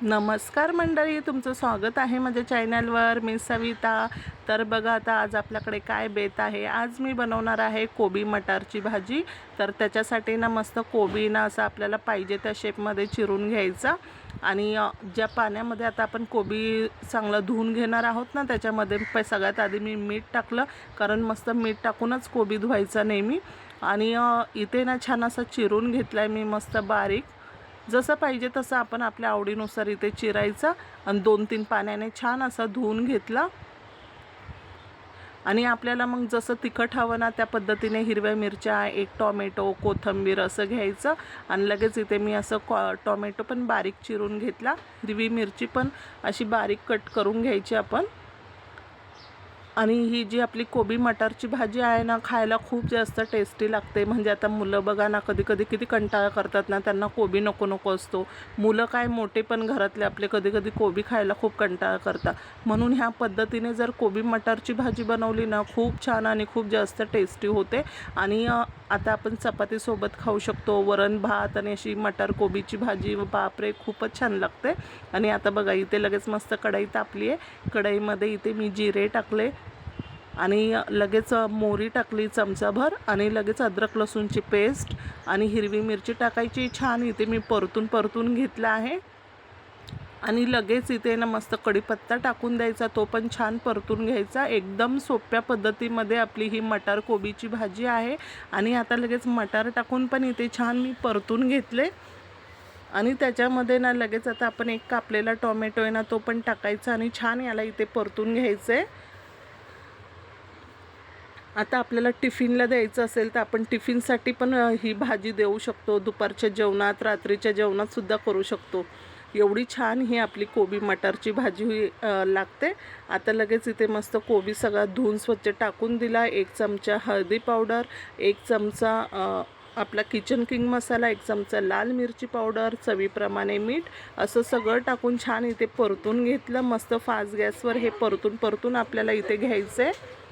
नमस्कार मंडळी, तुमचं स्वागत आहे माझ्या चॅनलवर. मी सविता. तर बघा आता आज आपल्याकडे काय बेत आहे. आज मी बनवणार आहे कोबी मटारची भाजी. तर त्याच्यासाठी ना मस्त कोबी ना असं आपल्याला पाहिजे त्या शेपमध्ये चिरून घ्यायचा आणि ज्या पाण्यामध्ये आता आपण कोबी चांगलं धुवून घेणार आहोत ना त्याच्यामध्ये सगळ्यात आधी मी मीठ टाकलं, कारण मस्त मीठ टाकूनच कोबी धुवायचा नेहमी. आणि इथे ना छान असं चिरून घेतला आहे मी मस्त बारीक. जसं पाहिजे तसं आपण आपल्या आवडीनुसार इथे चिरायचा आणि 2-3 पाण्याने छान असा धुवून घेतला. आणि आपल्याला मग जसं तिखट हवं ना त्या पद्धतीने हिरव्या मिरच्या, 1 टोमॅटो, कोथिंबीर असं घ्यायचं. आणि लगेच इथे मी असं टोमॅटो पण बारीक चिरून घेतला. हिरवी मिरची पण अशी बारीक कट करून घ्यायची आपण. आणि ही जी आपली कोबी मटारची भाजी आहे ना, खायला खूप जास्त टेस्टी लागते. म्हणजे आता मुलं बघा ना, कधी किती कंटाळा करतात ना, त्यांना कोबी नको नको असतो. मुलं काय मोठे पण घरातले आपले कधी कोबी खायला खूप कंटाळा करतात. म्हणून ह्या पद्धतीने जर कोबी मटारची भाजी बनवली ना, खूप छान आणि खूप जास्त टेस्टी होते. आणि आता आपण चपातीसोबत खाऊ शकतो, वरण भात आणि अशी मटार कोबीची भाजी, बापरे खूपच छान लागते. आणि आता बघा इथे लगेच मस्त कढई तापली आहे. कढईमध्ये इथे मी जिरे टाकले आणि लगेच मोहरी टाकली चमचाभर आणि लगेच अद्रक लसूणची पेस्ट आणि हिरवी मिरची टाकायची. छान इथे मी परतून घेतला आहे. आणि लगेच इथे ना मस्त कढीपत्ता टाकून द्यायचा, तो पण छान परतून घ्यायचा. एकदम सोप्या पद्धतीमध्ये आपली ही मटार कोबीची भाजी आहे. आणि आता लगेच मटार टाकून पण इथे छान मी परतून घेतले. आणि त्याच्यामध्ये ना लगेच आता आपण एक कापलेला टोमॅटो आहे ना, तो पण टाकायचा आणि छान याला इथे परतून घ्यायचं आहे. आता आपल्याला टिफिनला द्यायचं असेल तर आपण टिफिनसाठी पण ही भाजी देऊ शकतो. दुपारच्या जेवणात, रात्रीच्या जेवणातसुद्धा करू शकतो. एवढी छान ही आपली कोबी मटारची भाजी लागते. आता लगेच इथे मस्त कोबी सगळा धुवून स्वच्छ टाकून दिला. 1 चमचा हळदी पावडर, 1 चमचा आपला किचन किंग मसाला, 1 चमचा लाल मिरची पावडर, चवीप्रमाणे मीठ, असं सगळं टाकून छान इथे परतून घेतलं. मस्त फास्ट गॅसवर हे परतून आपल्याला इथे घ्यायचं आहे.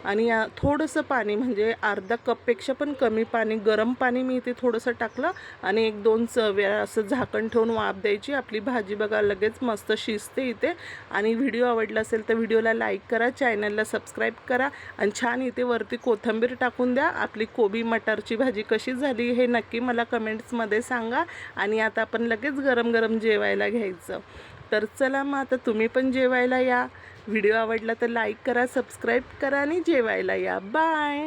आणि थोडंसं पाणी म्हणजे अर्धा कपपेक्षा पण कमी पाणी, गरम पाणी मी इथे थोडंसं टाकलं आणि 1-2 वेळा असं झाकण ठेवून वाफ द्यायची. आपली भाजी बघा लगेच मस्त शिजते इथे. आणि व्हिडिओ आवडला असेल तर व्हिडिओला लाईक करा, चॅनलला सबस्क्राईब करा आणि छान इथे वरती कोथिंबीर टाकून द्या. आपली कोबी मटारची भाजी कशी झाली हे नक्की मला कमेंट्समध्ये सांगा. आणि आता आपण लगेच गरम जेवायला घ्यायचं. तर चला मग आता तुम्ही पण जेवायला या. व्हिडिओ आवडला तर लाईक करा, सबस्क्राईब करा आणि जेवायला या. बाय.